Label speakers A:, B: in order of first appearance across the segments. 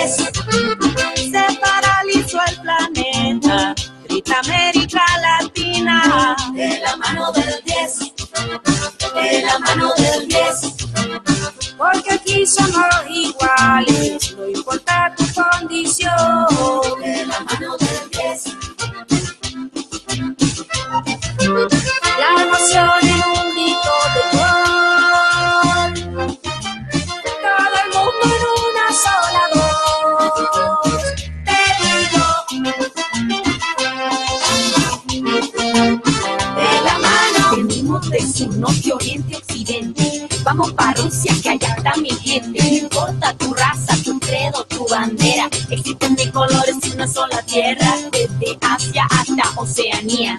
A: 10. Se paralizó el planeta, grita América Latina. De la mano del 10, de la mano del 10. Porque aquí somos iguales, no importa tu condición. De la mano del 10. La emoción en un grito de gol. Todo el mundo en una sola voz. Te digo. De la mano. Venimos de sur, norte, oriente, occidente. Vamos para Rusia, que allá está mi gente. No importa tu raza, tu credo, tu bandera. Existen de colores y una sola tierra. Desde Asia hasta Oceanía,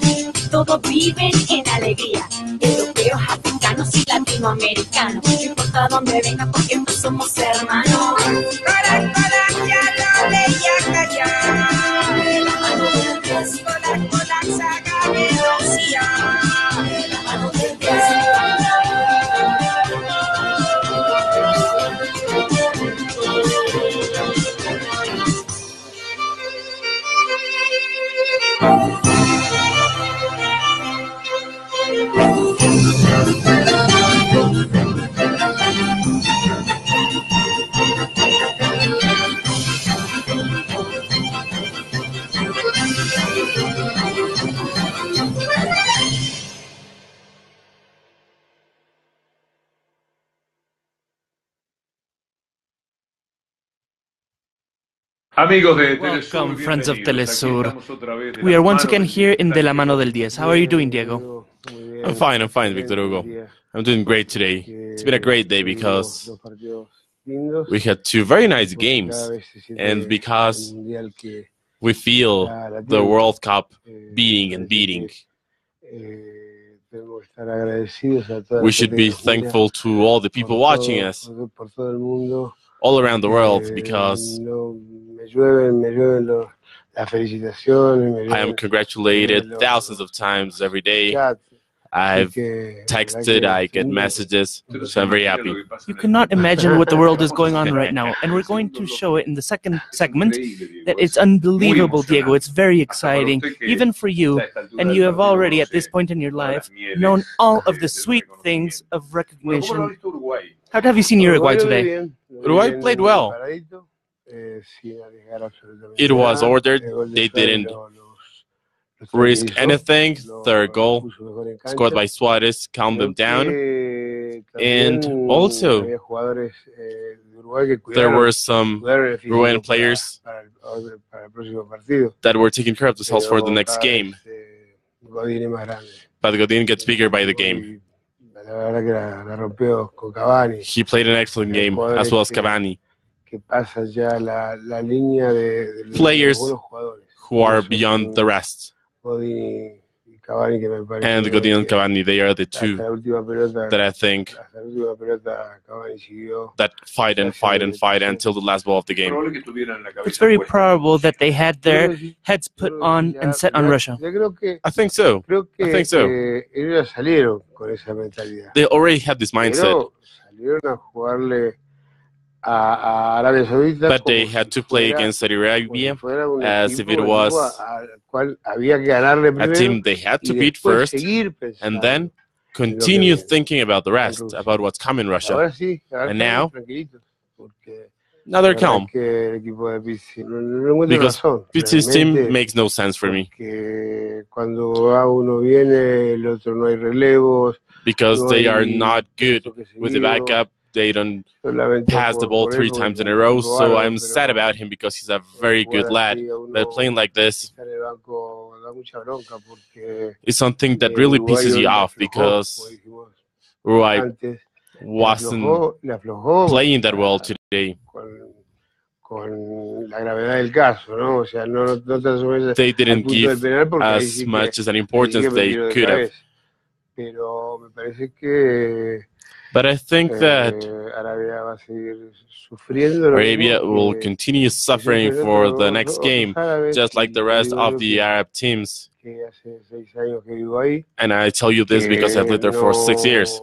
A: todos viven en alegría. Europeos, africanos y latinoamericanos. No importa dónde vengan, porque todos somos hermanos. Para ya la ley ya callar. De la mano del 10. Con la saga de Rusia. De la mano del 10.
B: Amigos de
C: Welcome,
B: teleSUR,
C: friends of
B: bienvenidos.
C: teleSUR.
B: Aquí estamos otra vez de
C: We
B: la
C: are once
B: mano
C: again
B: del
C: here in
B: Diez.
C: De La Mano Del Diez. How are you doing, Diego?
D: I'm fine, Victor Hugo. I'm doing great today. It's been a great day because we had two very nice games, and because we feel the World Cup beating and beating. We should be thankful to all the people watching us all around the world, because I am congratulated thousands of times every day. I've texted, I get messages, so I'm very happy.
C: You cannot imagine what the world is going on right now, and we're going to show it in the second segment. That it's unbelievable, Diego. It's very exciting, even for you, and you have already, at this point in your life, known all of the sweet things of recognition. How have you seen Uruguay today?
D: Uruguay played well. It was ordered. They didn't risk anything. Their goal, scored by Suarez, calmed them down. And also, there were some Uruguayan players that were taking care of themselves for the next game. But Godin gets bigger by the game. He played an excellent game, as well as Cavani. Players who are beyond the rest. And Godin and Cavani, they are the two that I think that fight and fight and fight until the last ball of the game.
C: It's very probable that they had their heads put on and set on Russia.
D: I think so. I think so. They already had this mindset. But they had to play against Saudi Arabia as if it was a team they had to beat first, and then continue thinking about the rest, about what's coming in Russia. And now they're calm. Because Pizz's team makes no sense for me. Because they are not good with the backup. They don't pass the ball 3 times in a row, so I'm sad about him because he's a very good lad. But playing like this is something that really pisses you off, because Uruguay wasn't playing that well today. They didn't give as much as an importance they could have. But I think that Arabia will continue suffering for the next game, just like the rest of the Arab teams. And I tell you this because I've lived there for 6 years.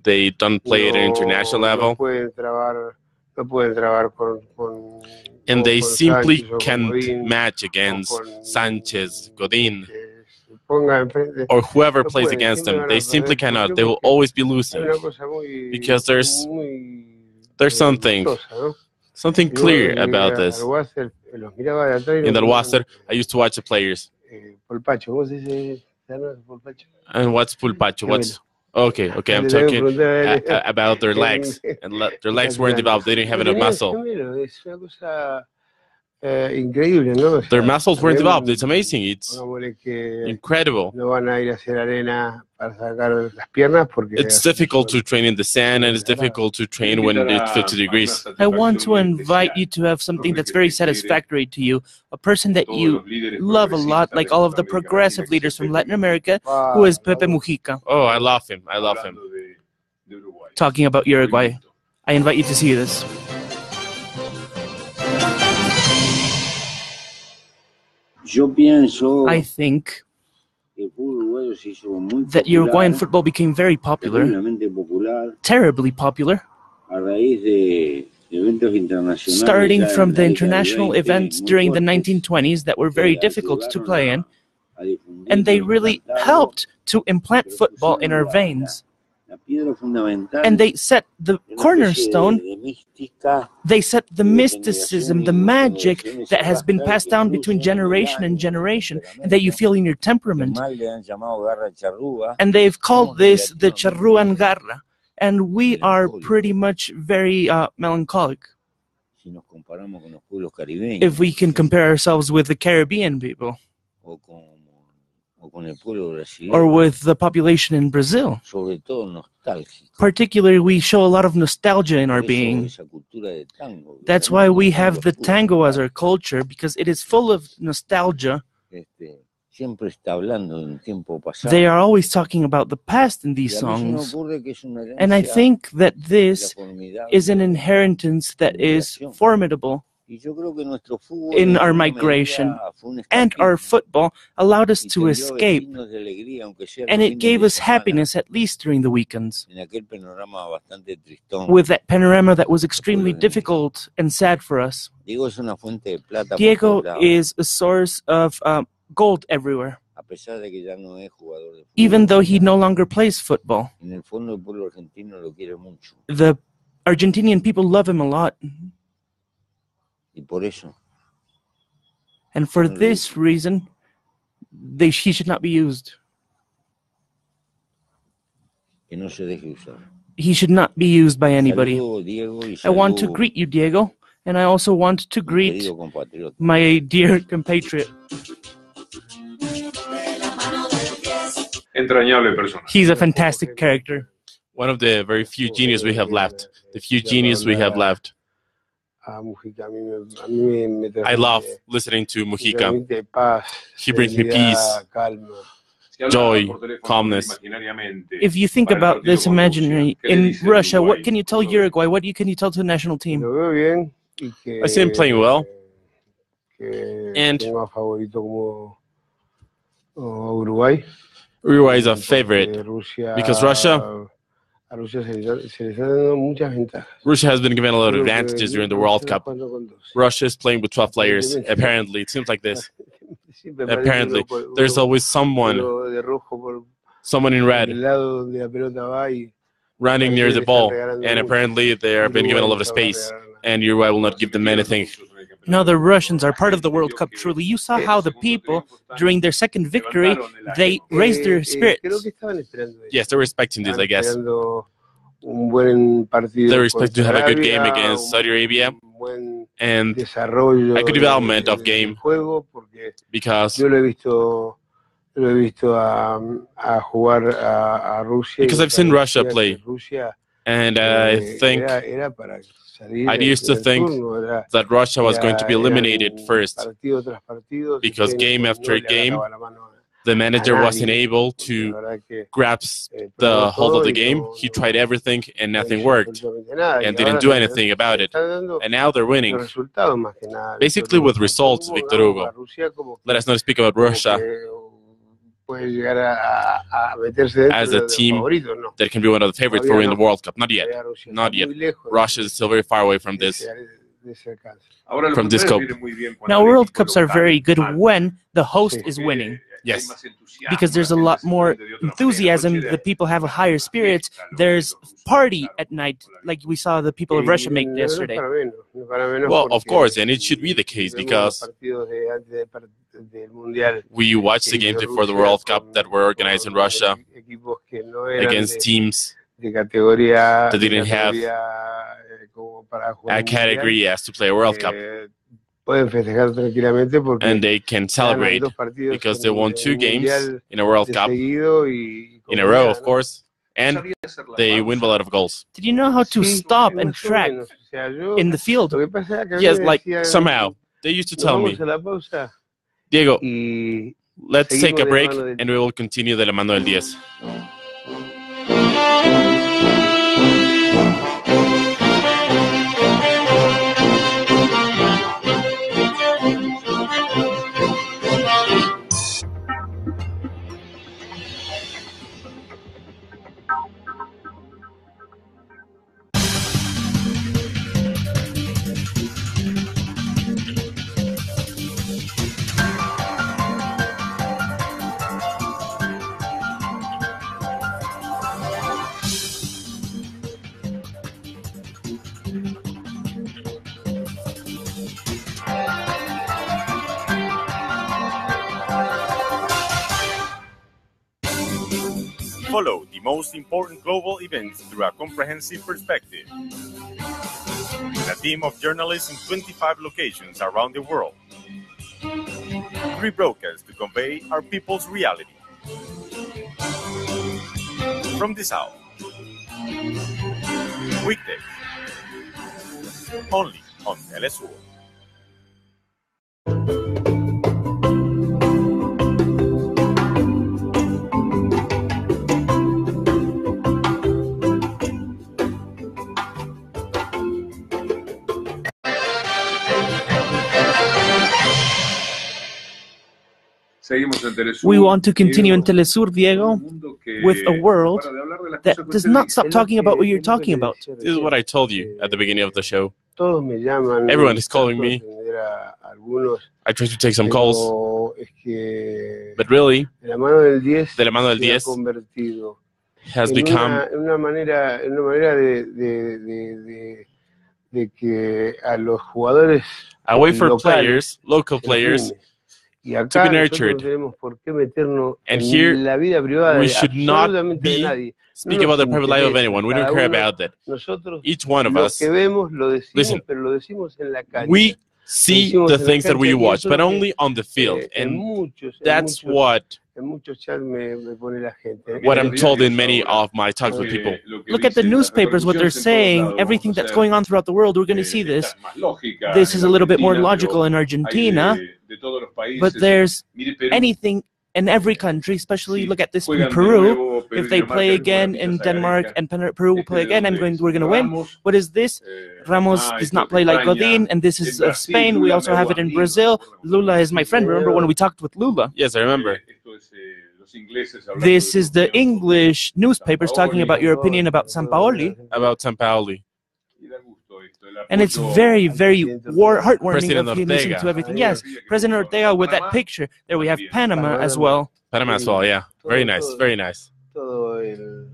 D: They don't play at an international level. And they simply can't match against Sanchez, Godin, or whoever plays against them. They simply cannot. They will always be losing because there's something clear about this. In the Waster, I used to watch the players. And what's pulpacho? What's okay? I'm talking about their legs. And their legs weren't developed. They didn't have enough muscle. Their muscles weren't developed. It's amazing. It's incredible. It's difficult to train in the sand, and it's difficult to train when it's 50 degrees.
C: I want to invite you to have something that's very satisfactory to you, a person that you love a lot, like all of the progressive leaders from Latin America, who is Pepe Mujica.
D: Oh, I love him. I love him.
C: Talking about Uruguay. I invite you to see this. I think that Uruguayan football became very popular, terribly popular, starting from the international events during the 1920s that were very difficult to play in, and they really helped to implant football in our veins. And they set the cornerstone, they set the mysticism, the magic that has been passed down between generation and generation, and that you feel in your temperament. And they've called this the charrúa garra, and we are pretty much very melancholic. If we can compare ourselves with the Caribbean people, or with the population in Brazil. Particularly, we show a lot of nostalgia in our being. That's why we have the tango as our culture, because it is full of nostalgia. They are always talking about the past in these songs. And I think that this is an inheritance that is formidable in our migration, and our football allowed us to escape, and it gave us happiness, at least during the weekends, with that panorama that was extremely difficult and sad for us. Diego is a source of gold everywhere, even though he no longer plays football. The Argentinian people love him a lot. And for this reason, he should not be used. He should not be used by anybody. I want to greet you, Diego, and I also want to greet my dear compatriot. He's a fantastic character.
D: One of the very few geniuses we have left. The few geniuses we have left. I love listening to Mujica. He brings me peace, joy, calmness.
C: If you think about this imaginary, in Russia, what can you tell Uruguay? What can you tell to the national team?
D: I see him playing well. And Uruguay is a favorite because Russia has been given a lot of advantages during the World Cup. Russia is playing with 12 players. Apparently, it seems like this. Apparently, there's always someone in red running near the ball, and apparently they are being given a lot of space, and Uruguay will not give them anything.
C: Now the Russians are part of the World Cup, truly. You saw how the people, during their second victory, they raised their spirits.
D: Yes, they're respecting this, I guess. They're expecting to have a good game against Saudi Arabia and a good development of game because I've seen Russia play, and I think I used to think that Russia was going to be eliminated first because game after game, the manager wasn't able to grasp the hold of the game. He tried everything and nothing worked and didn't do anything about it. And now they're winning. Basically with results, Victor Hugo. Let us not speak about Russia. as a team that can be one of the favorites for winning the World Cup. Not yet. Not yet. Russia is still very far away from this scope.
C: Now, World Cups are very good when the host is winning.
D: Yes.
C: Because there's a lot more enthusiasm, the people have a higher spirits, there's party at night, like we saw the people of Russia make yesterday.
D: Well, of course, and it should be the case because we watched the games before the World Cup that were organized in Russia against teams that didn't have a category as to play a World Cup. And they can celebrate because they won 2 games in a World Cup in a row, of course, and they win a lot of goals.
C: Did you know how to stop and track in the field?
D: Yes, like somehow. They used to tell me, Diego, let's take a break and we will continue the Mano Del Diez.
E: Follow the most important global events through a comprehensive perspective. With a team of journalists in 25 locations around the world. 3 broadcasts to convey our people's reality. From the South. Weekdays. Only on teleSUR.
C: We want to continue in teleSUR, Diego, with a world that does not stop talking about what you're talking about.
D: This is what I told you at the beginning of the show. Everyone is calling me. I try to take some calls. But really, the Mano Del Diez has become a way for players, local players, to be nurtured. And here, we should not be speaking about the private life of anyone. We don't care about that. Each one of us, listen, we see the things that we watch, but only on the field. And that's what I'm told in many of my talks with people.
C: Look at the newspapers, what they're saying, everything that's going on throughout the world, we're going to see this. This is a little bit more logical in Argentina, but there's anything in every country, especially look at this in Peru. If they play again in Denmark and Peru will play again, we're going to win. What is this? Ramos does not play like Godin, and this is of Spain. We also have it in Brazil. Lula is my friend. Remember when we talked with Lula?
D: Yes, I remember.
C: This is the English newspapers talking about your opinion about Sampaoli.
D: About Sampaoli.
C: And it's very, very heartwarming of you listening to everything. Yes, President Ortega with that picture. There we have Panama as well.
D: Panama as well, yeah. Very nice, very nice. The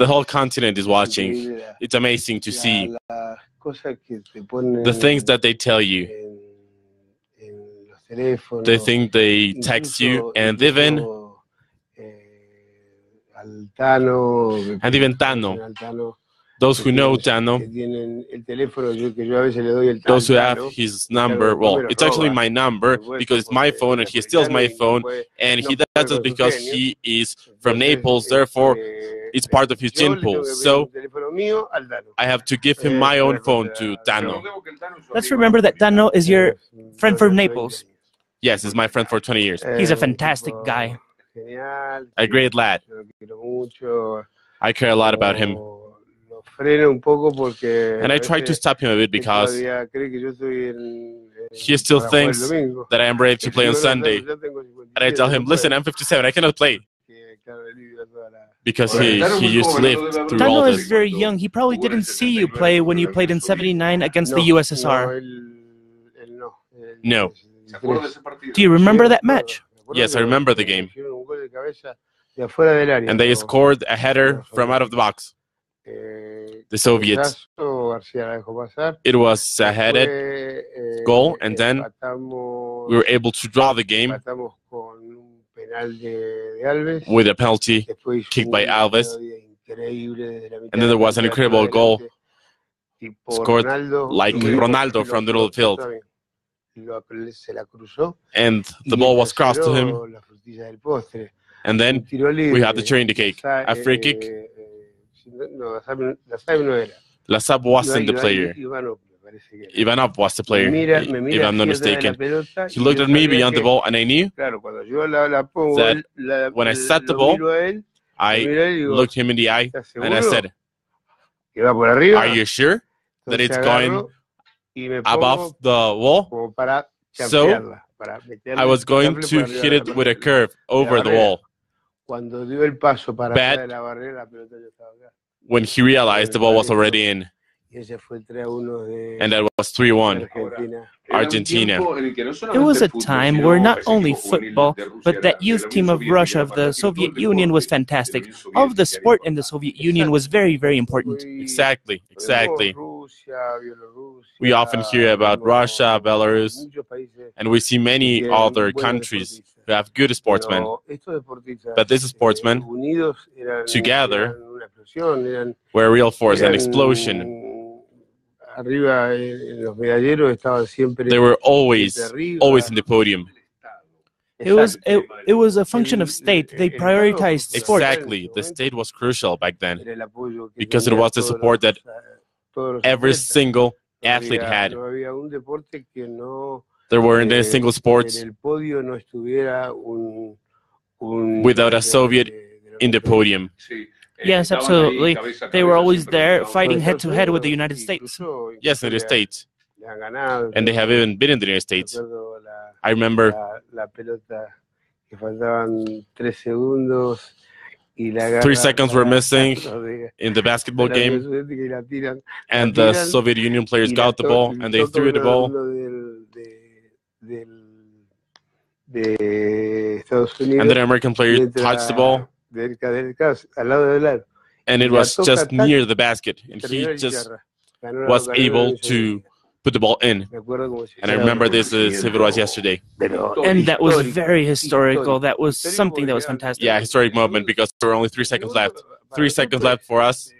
D: whole continent is watching. It's amazing to see the things that they tell you. They think they text you, and even Tano, those who know Tano, those who have his number, well, it's actually my number because it's my phone and he steals my phone, and he does it because he is from Naples, therefore it's part of his gene pool. So I have to give him my own phone to Tano.
C: Let's remember that Tano is your friend from Naples.
D: Yes, he's my friend for 20 years.
C: He's a fantastic guy.
D: A great lad. I care a lot about him. And I tried to stop him a bit because he still thinks that I am ready to play on Sunday. And I tell him, listen, I'm 57, I cannot play. Because he used to live through all
C: Tano
D: this.
C: is very young. He probably didn't see you play when you played in '79 against the USSR.
D: No.
C: Do you remember that match?
D: Yes, I remember the game. And they scored a header from out of the box. The Soviets. It was a headed goal, and then we were able to draw the game with a penalty kicked by Alves. And then there was an incredible goal scored like Ronaldo from the middle of the field. And the ball was crossed to him. And then we had the cherry in the cake. A free kick. Lasab wasn't the player. Ivanov was the player, if I'm not mistaken. He looked at me beyond the ball, and I knew that when I set the ball, I looked him in the eye, and I said, "Are you sure that it's going above the wall?" So I was going to hit it with a curve over the wall. But when he realized the ball was already in, and that was 3-1, Argentina.
C: It was a time where not only football, but that youth team of Russia, of the Soviet Union, was fantastic. All of the sport in the Soviet Union was very, very important.
D: Exactly. We often hear about Russia, Belarus, and we see many other countries who have good sportsmen. But these sportsmen, together, were a real force, an explosion. They were always in the podium.
C: It was a function of state. They prioritized sport.
D: Exactly. The state was crucial back then because it was the support that every single athlete had. There weren't any single sports without a Soviet in the podium.
C: Yes, absolutely. They were always there fighting head-to-head with the United States.
D: Yes, in the States. And they have even been in the United States. I remember 3 seconds were missing in the basketball game, and the Soviet Union players got the ball, and they threw the ball. And the American player touched the ball, and it was just near the basket, and he just was able to put the ball in. And I remember this as if it was yesterday.
C: And that was very historical. That was something that was fantastic.
D: Yeah, historic moment, because there were only 3 seconds left. 3 seconds left for us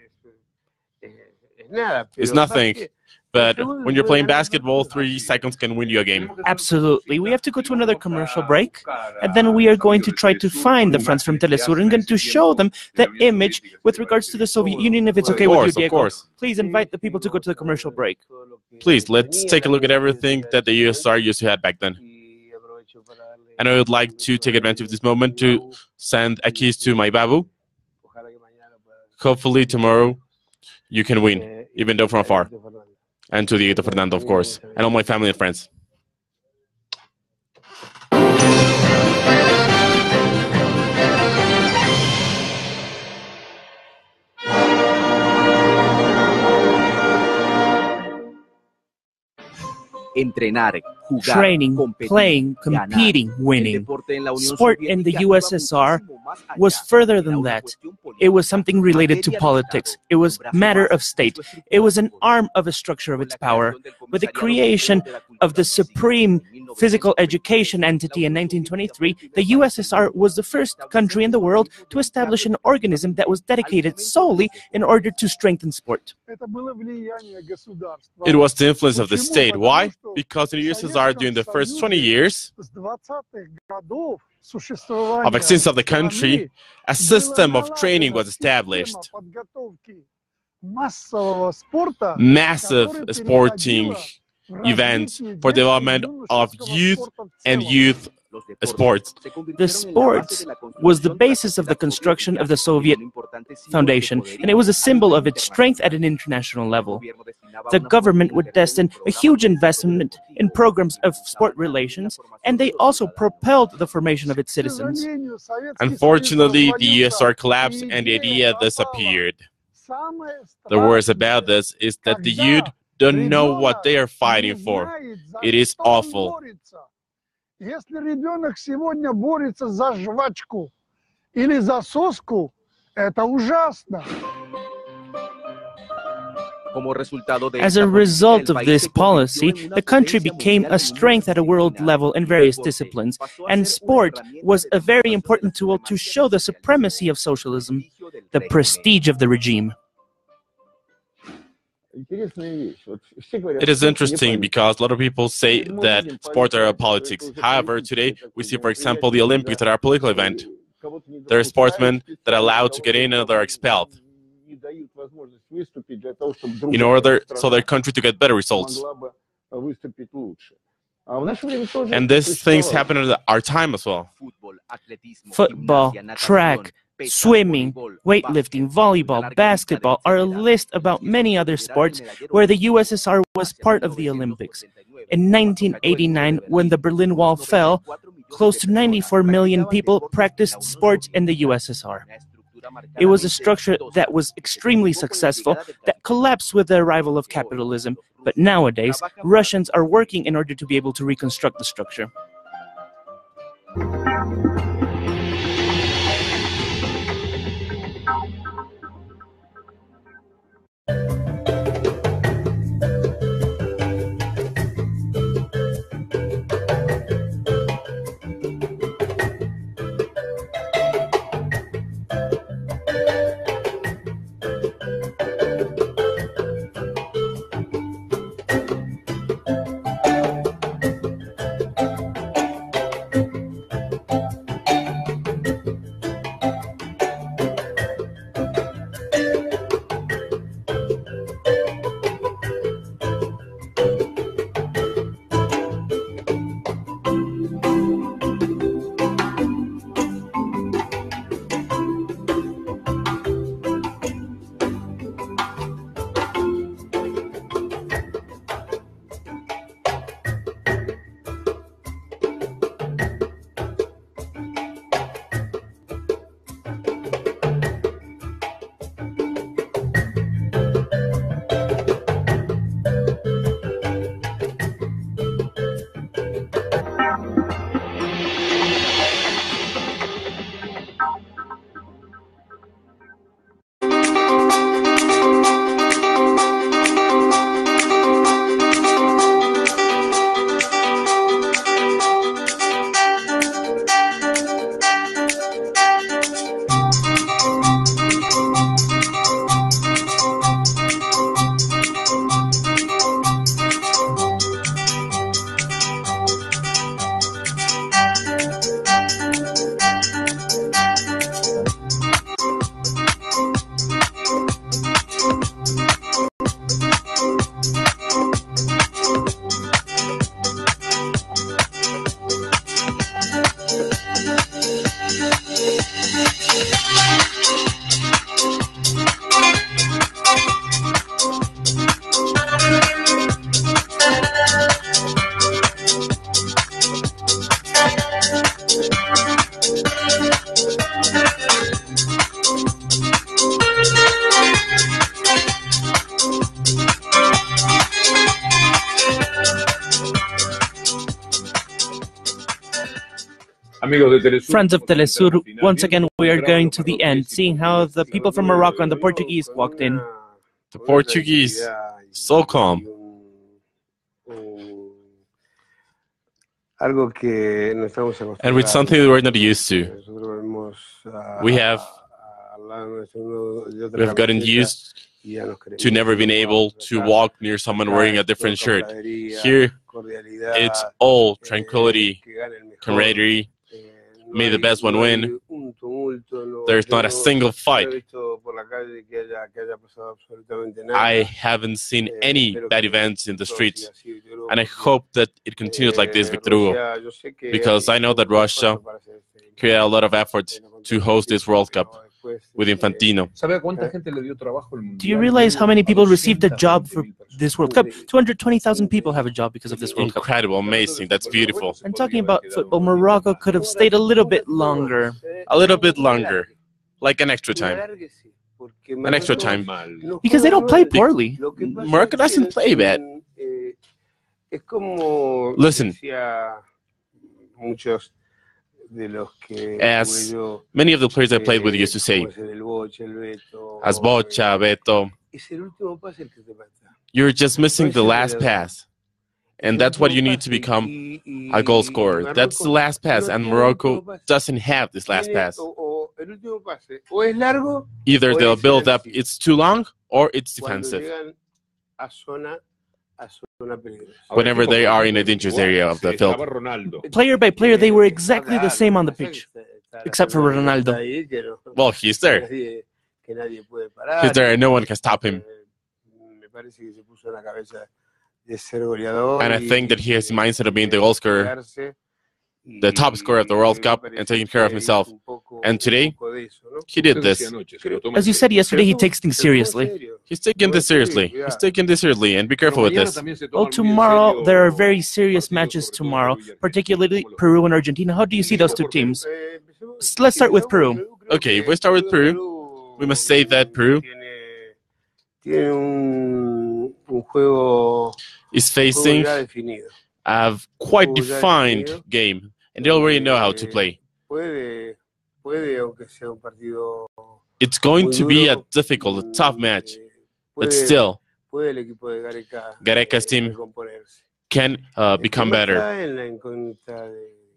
D: is nothing. But when you're playing basketball, 3 seconds can win you a game.
C: Absolutely. We have to go to another commercial break, and then we are going to try to find the friends from teleSUR and going to show them the image with regards to the Soviet Union, if it's okay with you, Diego.
D: Of course.
C: Please invite the people to go to the commercial break.
D: Please, let's take a look at everything that the USSR used to have back then. And I would like to take advantage of this moment to send a kiss to my babu. Hopefully tomorrow you can win, even though from afar. And to Diego Fernando, of course, and all my family and friends.
F: Entrenar, jugar,
C: Training,
F: competir,
C: playing, competing, winning. Sport in the USSR was further than that. It was something related to politics. It was matter of state. It was an arm of a structure of its power. With the creation of the supreme physical education entity in 1923, the USSR was the first country in the world to establish an organism that was dedicated solely in order to strengthen sport.
D: It was the influence of the state. Why? Because in the USSR, during the first 20 years of existence of the country, a system of training was established. Massive sporting events for development of youth and youth sports.
C: The sports was the basis of the construction of the Soviet Foundation, and it was a symbol of its strength at an international level. The government would destine a huge investment in programs of sport relations, and they also propelled the formation of its citizens.
D: Unfortunately, the USSR collapsed and the idea disappeared. The worst about this is that the youth don't know what they are fighting for. It is awful.
G: Если ребенок сегодня борется за жвачку или за соску, это ужасно.
C: As a result of this policy, the country became a strength at a world level in various disciplines, and sport was a very important tool to show the supremacy of socialism, the prestige of the regime.
D: It is interesting because a lot of people say that sports are politics. However, today we see, for example, the Olympics that are a political event. There are sportsmen that are allowed to get in and they're expelled in order so their country to get better results. And these things happen at our time as well.
C: Football, track, swimming, weightlifting, volleyball, basketball are a list about many other sports where the USSR was part of the Olympics. In 1989, when the Berlin Wall fell, close to 94 million people practiced sports in the USSR. It was a structure that was extremely successful, that collapsed with the arrival of capitalism, but nowadays, Russians are working in order to be able to reconstruct the structure. Friends of teleSUR, once again we are going to the end, seeing how the people from Morocco and the Portuguese walked in.
D: The Portuguese, so calm. And with something that we're not used to. We have gotten used to never being able to walk near someone wearing a different shirt. Here, it's all tranquility, camaraderie. May the best one win. There's not a single fight. I haven't seen any bad events in the streets. And I hope that it continues like this, Victor Hugo, because I know that Russia created a lot of effort to host this World Cup with Infantino.
C: Do you realize how many people received a job for this World Cup? 220,000 people have a job because of this World Cup.
D: Incredible, amazing, that's beautiful.
C: And talking about football, Morocco could have stayed a little bit longer.
D: A little bit longer, like an extra time. An extra time.
C: Because they don't play poorly.
D: Morocco doesn't play bad. Listen, as many of the players I played with used to say, as Bocha, Beto, you're just missing the last pass. And that's what you need to become a goal scorer. That's the last pass, and Morocco doesn't have this last pass. Either they'll build up, it's too long, or it's defensive. Whenever they are in a dangerous area of the field.
C: Player by player, they were exactly the same on the pitch, except for Ronaldo.
D: Well, he's there. He's there, and no one can stop him. And I think that he has the mindset of being the goal scorer, the top scorer of the World Cup, and taking care of himself. And today, he did this.
C: As you said yesterday, he takes things seriously.
D: He's taking this seriously. He's taking this seriously, and be careful with this.
C: Well, tomorrow, there are very serious matches tomorrow, particularly Peru and Argentina. How do you see those two teams? Let's start with Peru.
D: Okay, if we start with Peru, we must say that Peru is facing a quite defined game, and they already know how to play. It's going to be a difficult, a tough match, but still, Gareca's team can become better.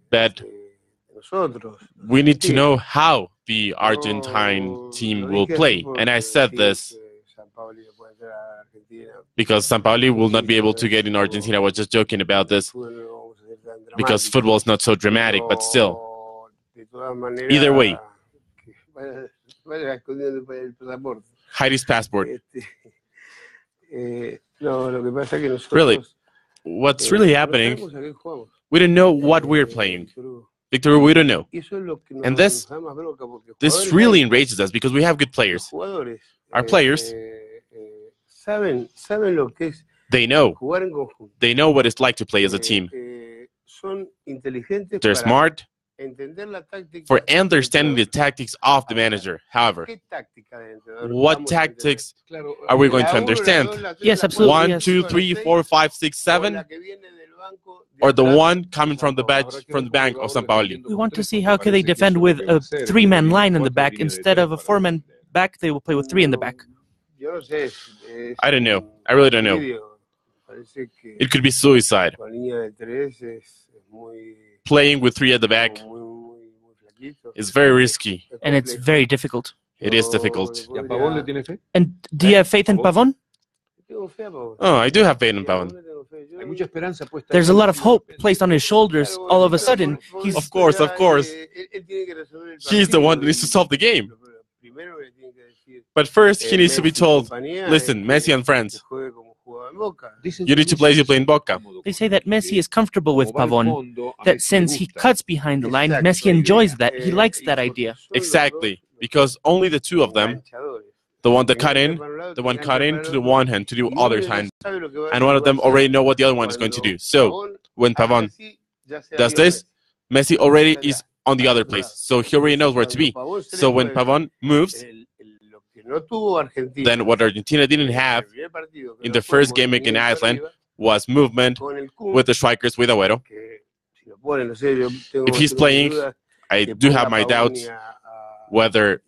D: But we need to know how the Argentine team will play. And I said this because Sampaoli will not be able to get in Argentina. I was just joking about this because football is not so dramatic, but still, either way, hide his passport. Really, what's really happening, we don't know what we're playing. Victor, we don't know. And this really enrages us because we have good players. Our players, they know what it's like to play as a team. They're smart for understanding the tactics of the manager. However, what tactics are we going to understand?
C: Yes, absolutely.
D: 1, 2, 3, 4, 5, 6, 7, or the one coming from the bank of Sampaoli?
C: We want to see how can they defend with a three-man line in the back instead of a four-man back. They will play with three in the back.
D: I don't know. I really don't know. It could be suicide. Playing with three at the back is very risky.
C: And it's very difficult.
D: It is difficult.
C: And do you have faith in Pavon?
D: Oh, I do have faith in Pavon.
C: There's a lot of hope placed on his shoulders. All of a sudden, he's...
D: Of course. He's the one that needs to solve the game. But first, he needs to be told, listen, Messi and friends, you need to play as you play in Boca.
C: They say that Messi is comfortable with Pavon, that since he cuts behind the line, Messi enjoys that. He likes that idea.
D: Exactly, because only the two of them, the one that cut in, the one cut in to the one hand, to the other hand, and one of them already know what the other one is going to do. So, when Pavon does this, Messi already is on the other place, so he already knows where to be. So when Pavon moves, then what Argentina didn't have in the first game against Iceland was movement with the strikers with Agüero. If he's playing, I do have my doubts whether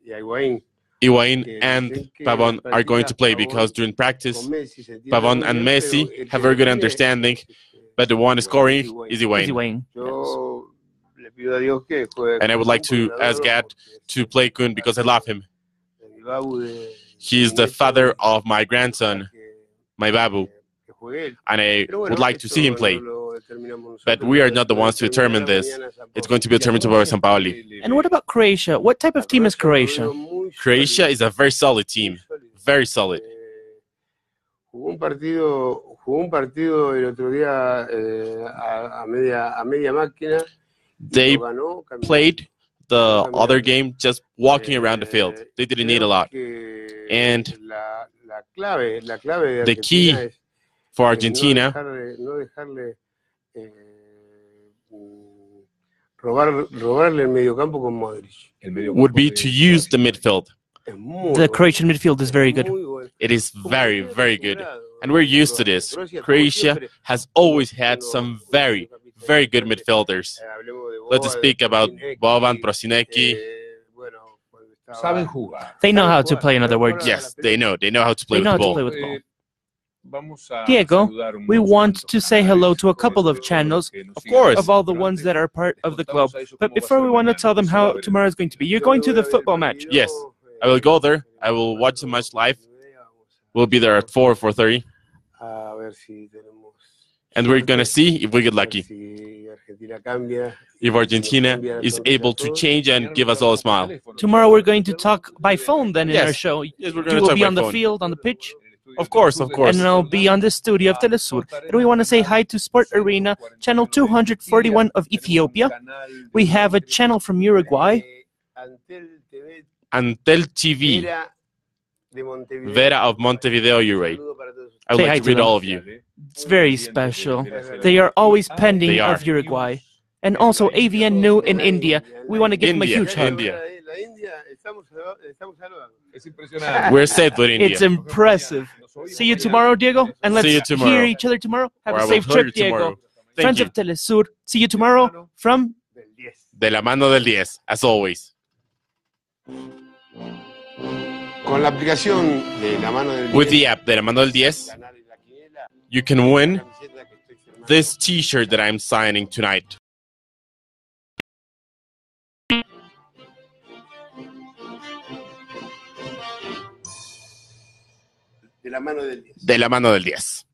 D: Higuaín and Pavon are going to play, because during practice, Pavon and Messi have very good understanding, but the one scoring is Higuaín. And I would like to ask God to play Kun because I love him. He is the father of my grandson, my Babu, and I would like to see him play. But we are not the ones to determine this. It's going to be determined by Sampaoli.
C: And what about Croatia? What type of team is Croatia?
D: Croatia is a very solid team. Very solid. They played the other game just walking around the field. They didn't need a lot. And the key for Argentina would be to use the midfield.
C: The Croatian midfield is very good.
D: It is very, very good. And we're used to this. Croatia has always had some very, very good midfielders. Let's speak about Boban, Prosinecki.
C: They know how to play, in other words.
D: Yes, they know. They know how to play with the ball.
C: Diego, we want to say hello to a couple of channels,
D: Of course.
C: of all the ones that are part of the club. But before we want to tell them how tomorrow is going to be, you're going to the football match.
D: Yes, I will go there. I will watch the match live. We'll be there at 4:30. And we're going to see if we get lucky. If Argentina is able to change and give us all a smile.
C: Tomorrow we're going to talk by phone then in
D: Yes.
C: our show.
D: Yes, we're
C: You
D: going to
C: will
D: talk
C: be
D: by
C: on the
D: phone.
C: field, on the pitch,
D: Of course, of course.
C: and I'll be on the studio of teleSUR. And we want to say hi to Sport Arena, channel 241 of Ethiopia. We have a channel from Uruguay.
D: Antel TV, Vera of Montevideo, Uruguay. I would
C: Say hi
D: like to
C: to
D: greet
C: them.
D: all of you.
C: It's very special. They are always pending
D: They are.
C: of Uruguay. And also AVN New in India. We want to give them a huge hug.
D: India. We're safe with India.
C: It's impressive. See you tomorrow, Diego. And let's
D: See you tomorrow.
C: hear each other tomorrow. Have
D: Or I
C: a
D: will
C: safe
D: hear
C: trip,
D: you
C: Diego.
D: tomorrow. Thank
C: Friends
D: you.
C: of teleSUR. See you tomorrow from
D: De la mano del 10, as always. With the app De la mano del 10, you can win this t-shirt that I'm signing tonight. De la mano del 10.